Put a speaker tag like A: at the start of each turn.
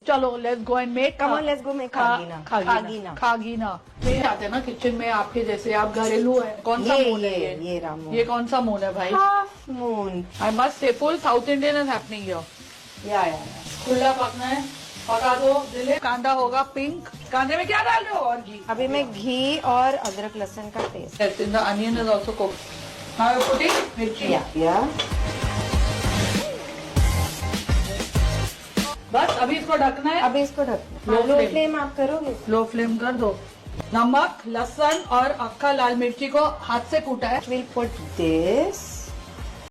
A: चलो let's go and make.
B: Come on, let's go make खागीना।
A: खागीना ये आते हैं ना किचन में आपके जैसे, आप घरेलू है। कौन सा मून है
B: ये रामू,
A: ये कौन सा मून है भाई?
B: Half moon.
A: I must say full south Indian is happening here.
B: या
A: खुला पकना है, पका दो। दिले कांदा होगा पिंक। कांदे में क्या डाल रहे हो? और घी।
B: अभी मैं घी और अदरक लहसुन का paste.
A: The onion is also cooked. Now you putting मिर्ची।
B: या
A: बस अभी इसको ढकना है।
B: अभी इसको ढकना।
A: लो
B: लो
A: फ्लेम।
B: फ्लेम आप करोगे?
A: लो फ्लेम कर दो। नमक, लहसुन और अक्खा लाल मिर्ची को हाथ से कूटा है।
B: We'll put this